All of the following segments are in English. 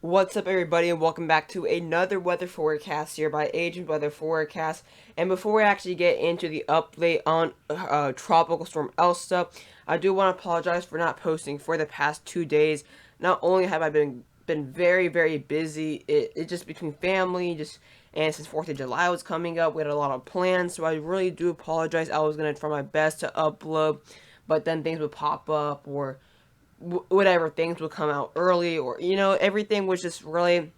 What's up, everybody, and welcome back to another weather forecast here by Agent Weather Forecast. And before we actually get into the update on Tropical Storm Elsa, I do want to apologize for not posting for the past 2 days. Not only have I been very busy, it just between family, and since 4th of July was coming up, we had a lot of plans, so I really do apologize. I was gonna try my best to upload, but then things would pop up or whatever, things would come out early, or everything was just really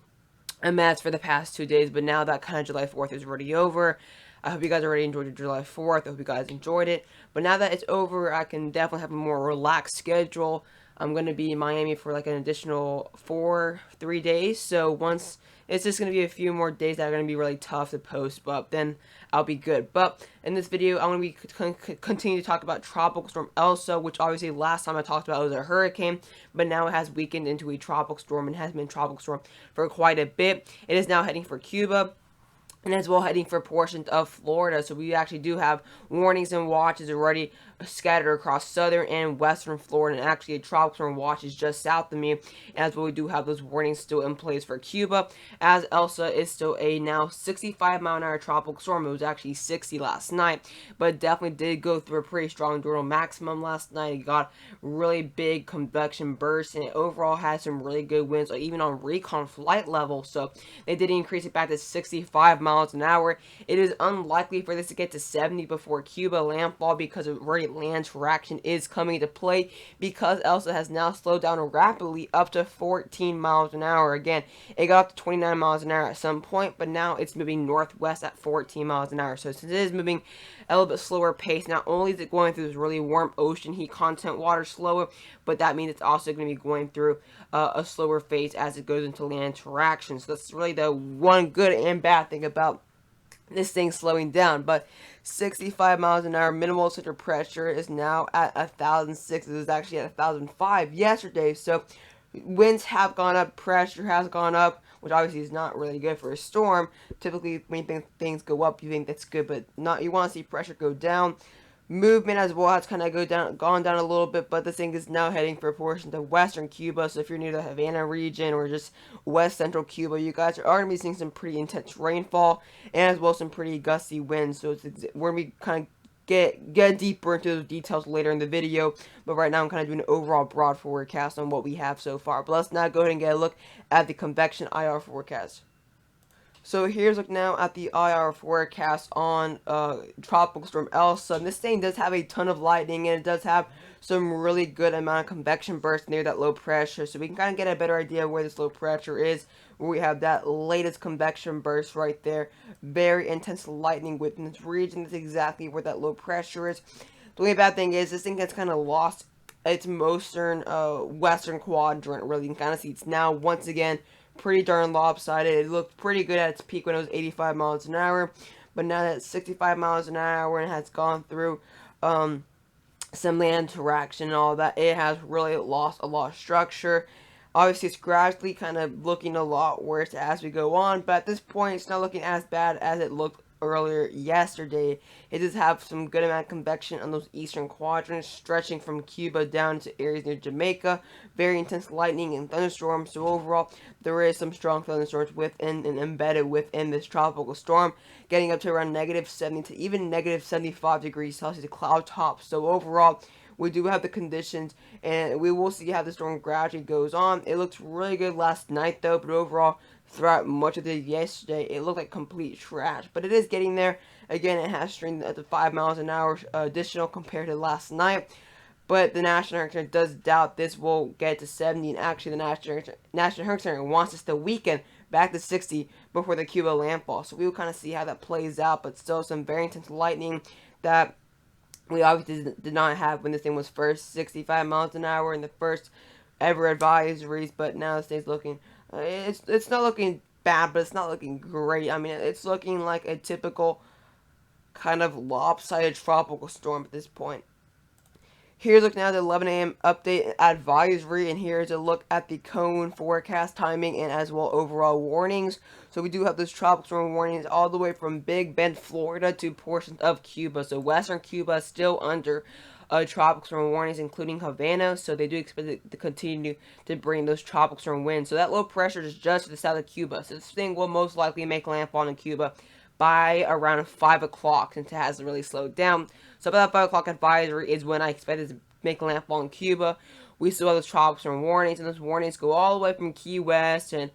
a mess for the past 2 days. But now that kind of July 4th is already over, I hope you guys already enjoyed your July 4th. I hope you guys enjoyed it. But now that it's over, I can definitely have a more relaxed schedule. I'm going to be in Miami for like an additional 3 days. So once it's just going to be a few more days that are going to be really tough to post, but then I'll be good. But in this video, I'm going to be continue to talk about Tropical Storm Elsa, which obviously last time I talked about it was a hurricane, but now it has weakened into a tropical storm and has been a tropical storm for quite a bit. It is now heading for Cuba, and as well heading for portions of Florida. So we actually do have warnings and watches already scattered across southern and western Florida, and actually a tropical storm watch is just south of me, as well we do have those warnings still in place for Cuba, as Elsa is still a now 65-mile-an-hour tropical storm. It was actually 60 last night, but it definitely did go through a pretty strong diurnal maximum last night. It got really big convection bursts, and it overall had some really good winds, even on recon flight level. So they did increase it back to 65 miles an hour. It is unlikely for this to get to 70 before Cuba landfall, because already land traction is coming into play, because Elsa has now slowed down rapidly up to 14 miles an hour. Again, it got up to 29 miles an hour at some point, but now it's moving northwest at 14 miles an hour. So since it is moving a little bit slower pace, not only is it going through this really warm ocean heat content water slower, but that means it's also going to be going through a slower phase as it goes into land interaction. So that's really the one good and bad thing about this thing slowing down. But 65 miles an hour, minimal center pressure is now at 1,006. It was actually at 1,005 yesterday. So winds have gone up, pressure has gone up, which obviously is not really good for a storm. Typically, when things go up, you think that's good, but not. You want to see pressure go down. Movement as well has kind of gone down a little bit, but this thing is now heading for a portion of western Cuba. So if you're near the Havana region or just west central Cuba, you guys are going to be seeing some pretty intense rainfall and as well some pretty gusty winds. So we're going to be kind of get deeper into those details later in the video, but right now I'm kind of doing an overall broad forecast on what we have so far. But let's now go ahead and get a look at the convection IR forecast. So here's a look now at the IR forecast on Tropical Storm Elsa. And this thing does have a ton of lightning, and it does have some really good amount of convection bursts near that low pressure. So we can kind of get a better idea of where this low pressure is, where we have that latest convection burst right there. Very intense lightning within this region. That's exactly where that low pressure is. The only bad thing is this thing has kind of lost its western quadrant. Really, you can kind of see it's now once again pretty darn lopsided. It looked pretty good at its peak when it was 85 miles an hour, but now that it's 65 miles an hour and has gone through some land interaction and all that, it has really lost a lot of structure. Obviously, it's gradually kind of looking a lot worse as we go on, but at this point, it's not looking as bad as it looked earlier yesterday. It does have some good amount of convection on those eastern quadrants, stretching from Cuba down to areas near Jamaica. Very intense lightning and thunderstorms. So overall, there is some strong thunderstorms within and embedded within this tropical storm, getting up to around -70 to even -75 degrees Celsius cloud top. So overall, we do have the conditions, and we will see how the storm gradually goes on. It looks really good last night, though, but overall, throughout much of the day yesterday, it looked like complete trash. But it is getting there. Again, it has strength at the 5 miles an hour additional compared to last night. But the National Hurricane Center does doubt this will get to 70, and actually the National Hurricane Center wants us to weaken back to 60 before the Cuba landfall. So we will kind of see how that plays out, but still some very intense lightning that we obviously did not have when this thing was first 65 miles an hour in the first ever advisories. But now this thing's looking, it's not looking bad, but it's not looking great. I mean, it's looking like a typical kind of lopsided tropical storm at this point. Here's a look now at the 11 a.m. update advisory, and here's a look at the cone forecast timing and as well overall warnings. So we do have those tropical storm warnings all the way from Big Bend, Florida to portions of Cuba. So western Cuba is still under tropical storm warnings, including Havana. So they do expect it to continue to bring those tropical storm winds. So that low pressure is just to the south of Cuba. So this thing will most likely make landfall in Cuba by around 5 o'clock, since it hasn't really slowed down. So about that 5 o'clock advisory is when I expect it to make landfall in Cuba. We still have those tropical storm warnings, and those warnings go all the way from Key West and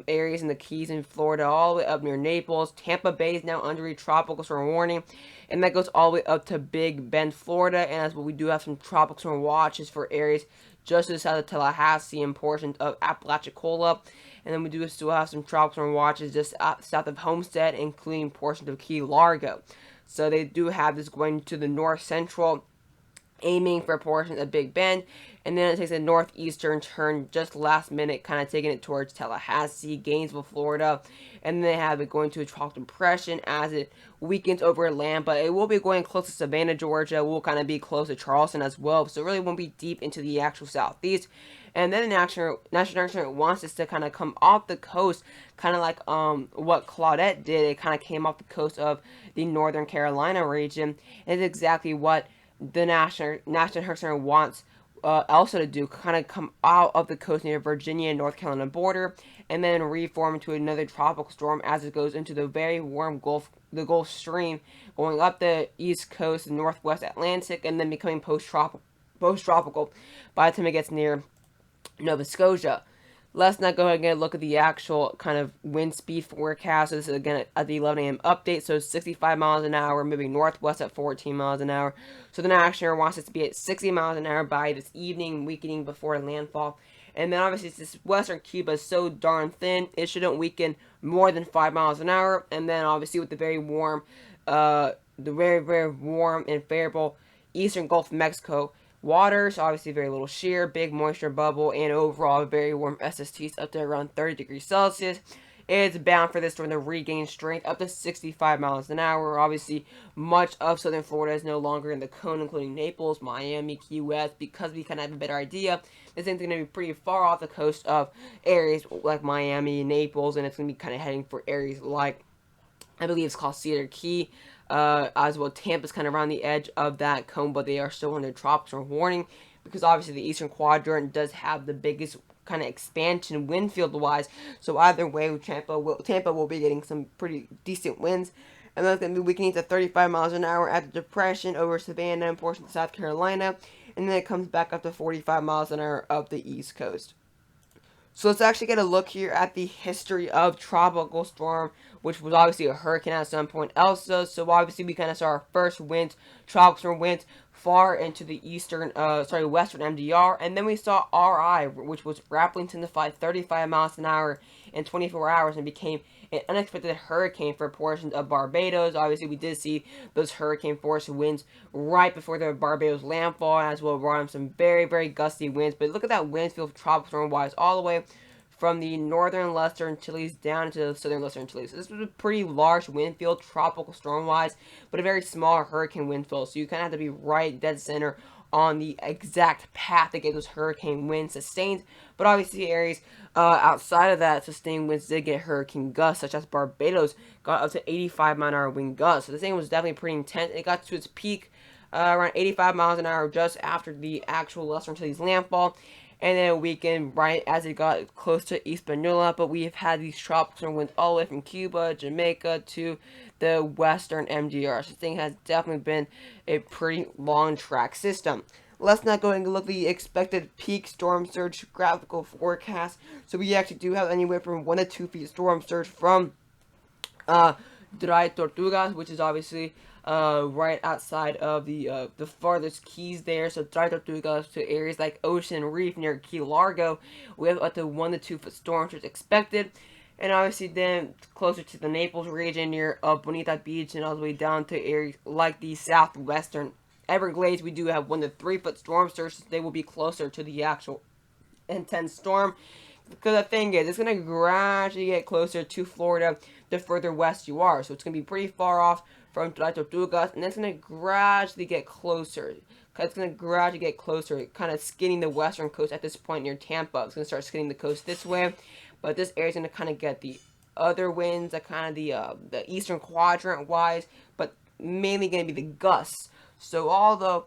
areas in the Keys in Florida, all the way up near Naples. Tampa Bay is now under a tropical storm warning, and that goes all the way up to Big Bend, Florida. And as well, we do have some tropical storm watches for areas just to the south of Tallahassee and portions of Apalachicola. And then we do still have some tropical storm watches just south of Homestead, including portions of Key Largo. So they do have this going to the north central, aiming for portions of Big Bend, and then it takes a northeastern turn just last minute, kind of taking it towards Tallahassee, Gainesville, Florida, and then they have it going to a tropical depression as it weakens over land, but it will be going close to Savannah, Georgia. Will kind of be close to Charleston as well, so it really won't be deep into the actual southeast. And then the National Hurricane wants us to kind of come off the coast, kind of like what Claudette did. It kind of came off the coast of the Northern Carolina region. It's exactly what the National Hurricane wants Elsa to do, kind of come out of the coast near Virginia and North Carolina border, and then reform into another tropical storm as it goes into the very warm Gulf Stream, going up the east coast, northwest Atlantic, and then becoming post-tropical by the time it gets near Nova Scotia. Let's not go ahead and look at the actual kind of wind speed forecast. So this is again at the 11 a.m. update. So 65 miles an hour, moving northwest at 14 miles an hour. So the National wants us to be at 60 miles an hour by this evening, weakening before landfall. And then obviously this western Cuba is so darn thin, it shouldn't weaken more than 5 miles an hour. And then obviously with the very warm, very warm and favorable eastern Gulf of Mexico waters, obviously very little shear, big moisture bubble, and overall very warm SSTs up to around 30 degrees Celsius. It's bound for this storm to regain strength up to 65 miles an hour. Obviously, much of southern Florida is no longer in the cone, including Naples, Miami, Key West, because we kind of have a better idea. This thing's going to be pretty far off the coast of areas like Miami and Naples, and it's going to be kind of heading for areas like, I believe it's called Cedar Key. As well, Tampa's kind of around the edge of that cone, but they are still under tropical storm warning because obviously the eastern quadrant does have the biggest kind of expansion wind field wise. So either way, Tampa will be getting some pretty decent winds, and that's going to be weakening to 35 miles an hour at the depression over Savannah and portions of South Carolina, and then it comes back up to 45 miles an hour up the east coast. So let's actually get a look here at the history of tropical storm, which was obviously a hurricane at some point, Elsa. So obviously we kind of saw our first winds, tropical storm winds, far into the western MDR, and then we saw RI, which was rapidly intensified 35 miles an hour in 24 hours and became an unexpected hurricane for portions of Barbados. Obviously, we did see those hurricane force winds right before the Barbados landfall, as well as some very gusty winds. But look at that wind field tropical storm wise all the way from the northern Western Antilles down to the southern Western Antilles. So this was a pretty large wind field, tropical storm wise, but a very small hurricane wind field. So you kind of have to be right dead center on the exact path that gave those hurricane winds sustained. But obviously areas outside of that sustained winds did get hurricane gusts, such as Barbados got up to 85 mile an hour wind gusts. So the thing was definitely pretty intense. It got to its peak around 85 miles an hour just after the actual Western Antilles landfall, and then weakened right as it got close to Hispaniola. But we have had these tropical storm winds all the way from Cuba, Jamaica to the western MDR. So this thing has definitely been a pretty long track system. Let's not go and look at the expected peak storm surge graphical forecast. So we actually do have anywhere from 1 to 2 feet storm surge from Dry Tortugas, which is obviously right outside of the farthest keys there. So Dry Tortugas to areas like Ocean Reef near Key Largo, we have up to 1 to 2 foot storm surge expected. And obviously then closer to the Naples region near Bonita Beach and all the way down to areas like the southwestern Everglades, we do have 1 to 3 foot storm surge. They will be closer to the actual intense storm. Because the thing is, it's going to gradually get closer to Florida the further west you are. So it's going to be pretty far off from Tortugas, and it's going to gradually get closer. It's going to gradually get closer, kind of skinning the western coast at this point near Tampa. It's going to start skinning the coast this way. But this area is going to kind of get the other winds, kind of the eastern quadrant wise, but mainly going to be the gusts. So although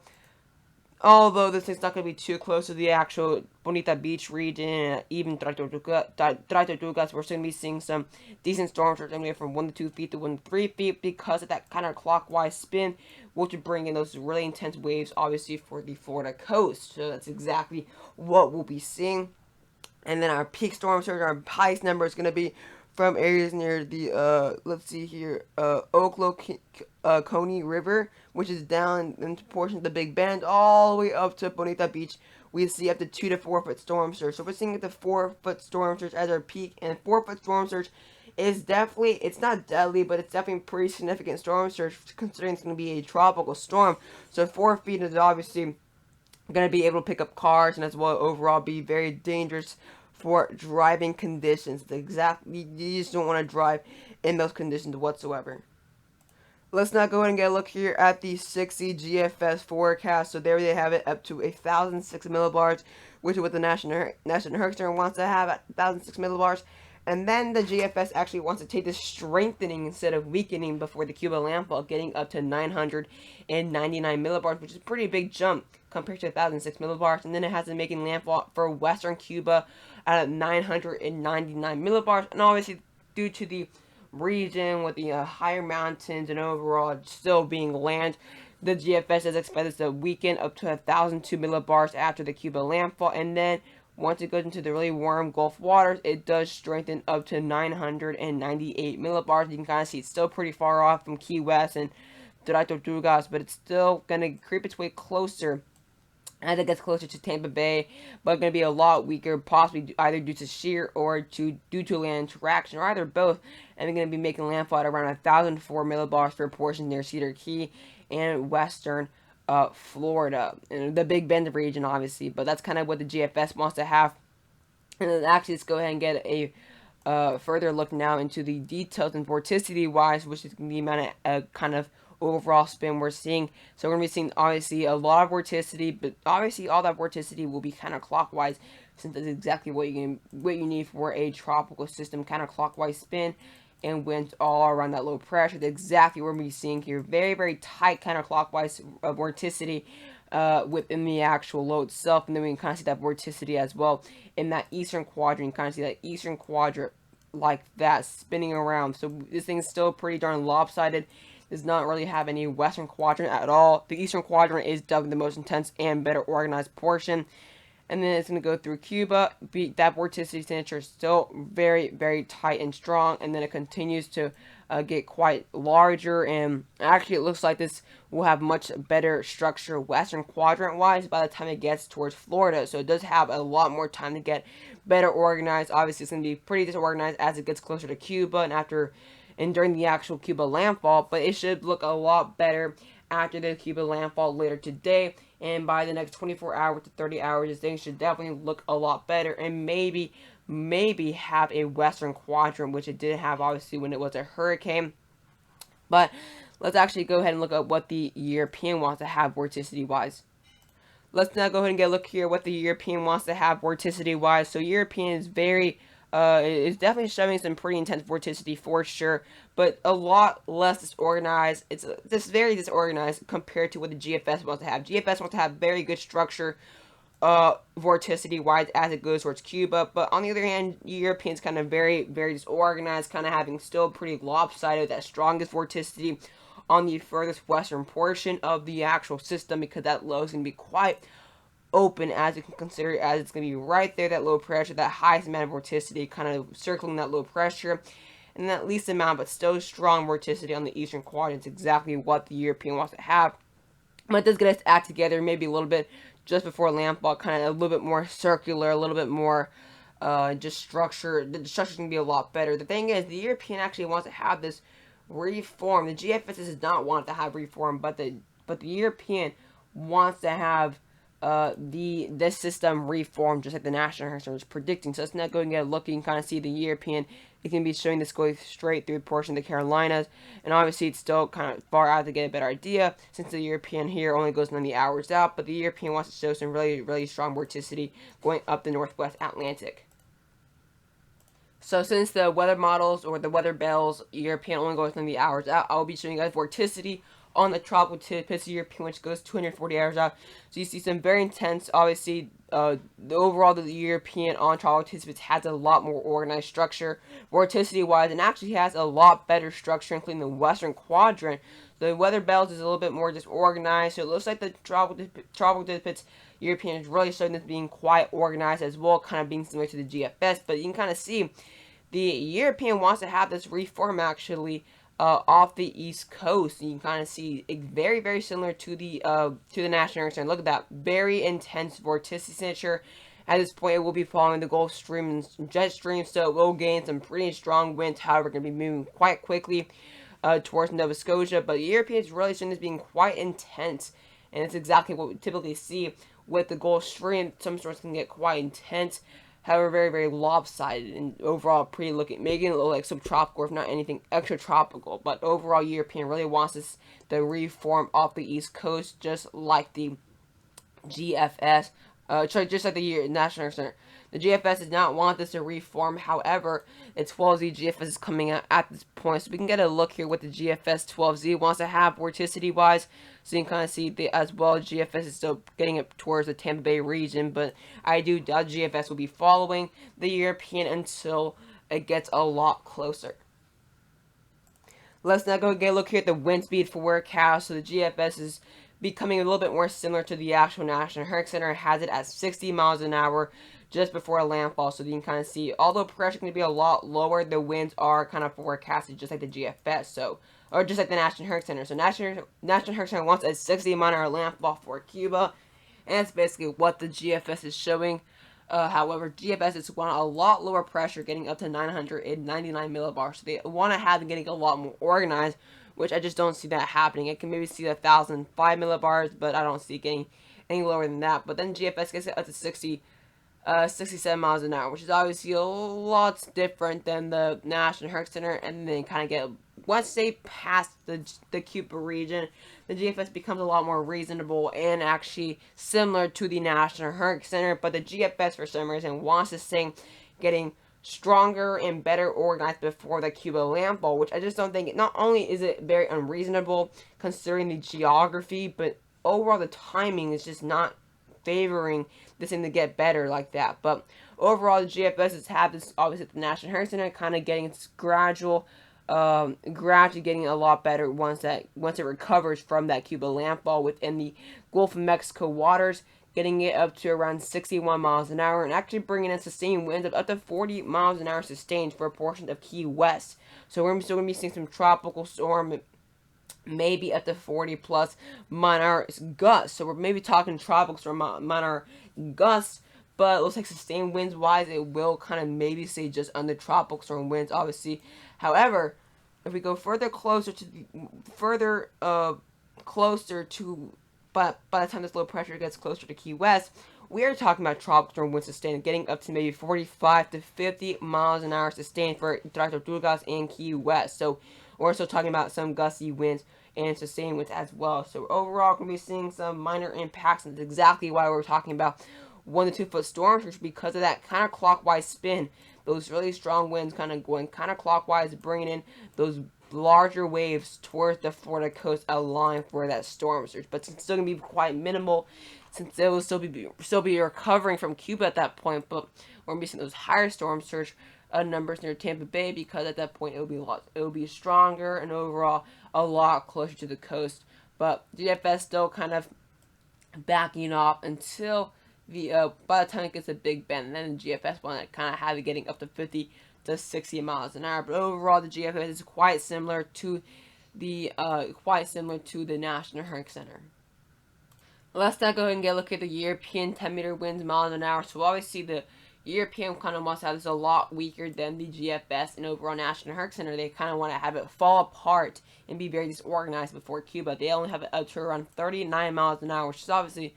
Although this thing's not going to be too close to the actual Bonita Beach region, and even Tortugas, we're going to be seeing some decent storms anywhere from 1 to 2 feet to 1 to 3 feet because of that kind of clockwise spin, which would bring in those really intense waves, obviously, for the Florida coast. So that's exactly what we'll be seeing. And then our peak storm surge, our highest number is going to be from areas near the, let's see here, Oconee River, which is down into portions of the Big Bend, all the way up to Bonita Beach. We see up to 2 to 4 foot storm surge. So we're seeing the 4-foot storm surge as our peak, and 4-foot storm surge is definitely, it's not deadly, but it's definitely a pretty significant storm surge considering it's going to be a tropical storm. So 4 feet is obviously going to be able to pick up cars and as well overall be very dangerous for driving conditions. Exactly, you just don't want to drive in those conditions whatsoever. Let's now go ahead and get a look here at the 60 GFS forecast. So there they have it, up to 1,006 millibars, which is what the National Hurricane Center wants to have at 1,006 millibars. And then the GFS actually wants to take this strengthening instead of weakening before the Cuba landfall, getting up to 999 millibars, which is a pretty big jump compared to 1,006 millibars. And then it has it making landfall for western Cuba at 999 millibars. And obviously, due to the region with the higher mountains and overall still being land, the GFS is expected to weaken up to 1,002 millibars after the Cuba landfall, and then once it goes into the really warm Gulf waters, it does strengthen up to 998 millibars. You can kind of see it's still pretty far off from Key West and Tortugas, but it's still going to creep its way closer as it gets closer to Tampa Bay, but going to be a lot weaker, possibly either due to shear or due to land interaction, or either both, and they're going to be making landfall at around 1,004 millibars for portions near Cedar Key and western Florida, and the Big Bend region, obviously, but that's kind of what the GFS wants to have. And then actually, let's go ahead and get a further look now into the details and vorticity-wise, which is the amount of kind of overall spin we're seeing. So we're going to be seeing, obviously, a lot of vorticity, but obviously all that vorticity will be kind of clockwise, since that's exactly what you need for a tropical system, kind of clockwise spin and winds all around that low pressure. That's exactly what we're seeing here. Very, very tight kind of clockwise vorticity within the actual low itself. And then we can kind of see that vorticity as well in that eastern quadrant. You kind of see that eastern quadrant like that spinning around. So this thing is still pretty darn lopsided. Does not really have any western quadrant at all. The eastern quadrant is definitely the most intense and better organized portion. And then it's going to go through Cuba. That vorticity signature is still very, very tight and strong. And then it continues to get quite larger. And actually, it looks like this will have much better structure western quadrant-wise by the time it gets towards Florida. So it does have a lot more time to get better organized. Obviously, it's going to be pretty disorganized as it gets closer to Cuba and during the actual Cuba landfall. But it should look a lot better after the Cuba landfall later today, and by the next 24 hours to 30 hours, this thing should definitely look a lot better, and maybe have a western quadrant, which it did have obviously when it was a hurricane. But let's actually go ahead and look at what the European wants to have vorticity wise. Let's now go ahead and get a look here what the European wants to have vorticity wise. So European is it's definitely showing some pretty intense vorticity for sure, but a lot less disorganized. It's just very disorganized compared to what the GFS wants to have. GFS wants to have very good structure, vorticity wise as it goes towards Cuba, but on the other hand, European's kind of very, very disorganized, kind of having still pretty lopsided, that strongest vorticity on the furthest western portion of the actual system, because that low is going to be quite open, as you can consider, as it's going to be right there, that low pressure, that highest amount of vorticity kind of circling that low pressure, and that least amount but still strong vorticity on the eastern quadrant is exactly what the European wants to have. But it does get us to act together maybe a little bit just before landfall, kind of a little bit more circular, a little bit more just structure. The structure's going to be a lot better. The thing is, the European actually wants to have this reform. The GFS does not want to have reform, but the European wants to have this system reformed, just like the National Hurricane Center is predicting. So let's not go and get a look. You can kind of see the European. It can be showing this going straight through a portion of the Carolinas, and obviously it's still kind of far out to get a better idea, since the European here only goes 90 hours out, but the European wants to show some really, really strong vorticity going up the Northwest Atlantic. So since the weather models or the weather bells European only goes 90 hours out, I'll be showing you guys vorticity on the tropical tippets, the European, which goes 240 hours out. So you see some very intense, obviously, the European on tropical tippets has a lot more organized structure, vorticity-wise, and actually has a lot better structure, including the western quadrant. The weather belt is a little bit more disorganized, so it looks like the tropical tippets European is really showing this being quite organized as well, kind of being similar to the GFS, but you can kind of see the European wants to have this reform actually off the East Coast. You can kind of see it very, very similar to the National Hurricane. Look at that, very intense vorticity signature. At this point, it will be following the Gulf Stream and jet stream, so it will gain some pretty strong winds. However, going to be moving quite quickly towards Nova Scotia. But the Europeans really seeing this being quite intense, and it's exactly what we typically see with the Gulf Stream. Some storms can get quite intense. However, very, very lopsided and overall pretty looking, making it look like subtropical, if not anything extra tropical. But overall, European really wants this to reform off the East Coast, just like the GFS. Just like the National Center. The GFS does not want this to reform. However, the 12Z GFS is coming out at this point. So we can get a look here what the GFS 12Z wants to have vorticity-wise. So you can kind of see as well, GFS is still getting up towards the Tampa Bay region. But I do doubt GFS will be following the European until it gets a lot closer. Let's now go get a look here at the wind speed forecast. So the GFS is becoming a little bit more similar to the actual National Hurricane Center. It has it at 60 miles an hour just before a landfall. So you can kind of see, although pressure can be a lot lower, the winds are kind of forecasted just like the GFS. So, or just like the National Hurricane Center. So National Hurricane Center wants a 60 mile an hour landfall for Cuba, and that's basically what the GFS is showing. However, GFS is want a lot lower pressure, getting up to 999 millibars. So they want to have it getting a lot more organized, which I just don't see that happening. I can maybe see 1,005 millibars, but I don't see it getting any lower than that. But then GFS gets it up to 67 miles an hour, which is obviously a lot different than the National Hurricane Center. And then kind of get, once they pass the Cuba region, the GFS becomes a lot more reasonable and actually similar to the National Hurricane Center. But the GFS, for some reason, wants this thing getting stronger and better organized before the Cuba landfall, which I just don't think. Not only is it very unreasonable considering the geography, but overall the timing is just not favoring this thing to get better like that. But overall, the GFS has had this, obviously, at the National Hurricane Center, kind of getting its gradually getting a lot better once it recovers from that Cuba landfall within the Gulf of Mexico waters, getting it up to around 61 miles an hour, and actually bringing in sustained winds of up to 40 miles an hour sustained for a portion of Key West. So we're still going to be seeing some tropical storm, maybe up to 40 plus mile an hour gusts. So we're maybe talking tropical storm mile an hour gusts, but it looks like sustained winds wise, it will kind of maybe stay just under tropical storm winds, obviously. However, if we go closer to by the time this low pressure gets closer to Key West, we are talking about tropical storm winds sustained, getting up to maybe 45 to 50 miles an hour sustained for Tortugas and Key West. So we're still talking about some gusty winds and sustained winds as well. So overall, we're going to be seeing some minor impacts, and that's exactly why we're talking about 1 to 2 foot storms, which because of that kind of clockwise spin, those really strong winds kind of going kind of clockwise, bringing in those larger waves towards the Florida coast, allowing for that storm surge. But it's still going to be quite minimal, since it will still be recovering from Cuba at that point. But we're going to be seeing those higher storm surge numbers near Tampa Bay, because at that point it will be stronger and overall a lot closer to the coast. But GFS still kind of backing off until by the time it gets a Big Bend, and then the GFS one that kind of have it getting up to 50 to 60 miles an hour. But overall, the GFS is quite similar to the National Hurricane Center. Let's now go ahead and get a look at the European 10-meter winds miles an hour. So obviously the European kind of wants to have this a lot weaker than the GFS and overall National Hurricane Center. They kind of want to have it fall apart and be very disorganized before Cuba. They only have it up to around 39 miles an hour, which is obviously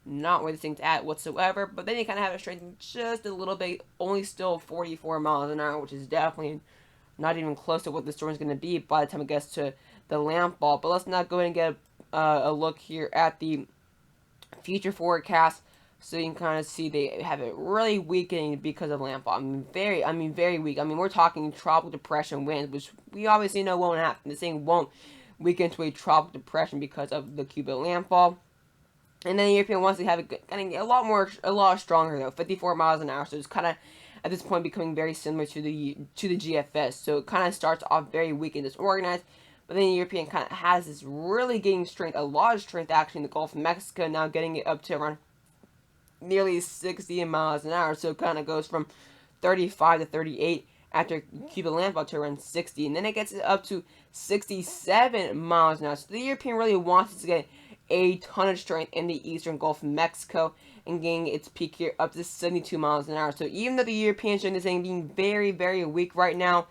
not where this thing's at whatsoever. But then you kind of have it strengthened just a little bit, only still 44 miles an hour, which is definitely not even close to what the storm is going to be by the time it gets to the landfall. But let's not go ahead and get a look here at the future forecast, so you can kind of see they have it really weakening because of landfall. Very weak. We're talking tropical depression winds, which we obviously know won't happen. This thing won't weaken to a tropical depression because of the Cuban landfall. And then the European ones, they have it getting a lot stronger though, 54 miles an hour. So it's kind of at this point becoming very similar to the GFS. So it kind of starts off very weak and disorganized, but then the European kind of has this really getting strength, a lot of strength actually in the Gulf of Mexico, now getting it up to around nearly 60 miles an hour. So it kind of goes from 35 to 38 after Cuba landfall to around 60, and then it gets up to 67 miles an hour. So the European really wants to get a ton of strength in the eastern Gulf of Mexico and getting its peak here up to 72 miles an hour. So even though the European strength is being very, very weak right now,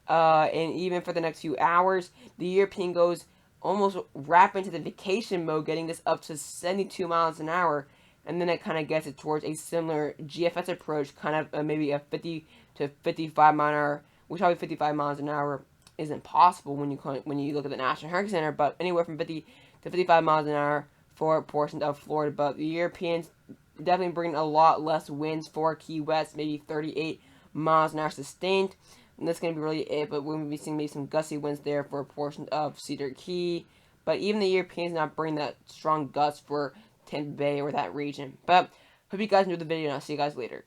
and even for the next few hours, the European goes almost wrap into the vacation mode, getting this up to 72 miles an hour, and then it kind of gets it towards a similar GFS approach, kind of maybe a 50 to 55 mile an hour, which probably 55 miles an hour isn't possible when you look at the National Hurricane Center, but anywhere from 50 to 55 miles an hour for portions of Florida. But the Europeans definitely bring a lot less winds for Key West, maybe 38 miles an hour sustained. And that's going to be really it, but we're going to be seeing maybe some gusty winds there for portions of Cedar Key. But even the Europeans not bring that strong gusts for Tampa Bay or that region. But hope you guys enjoyed the video, and I'll see you guys later.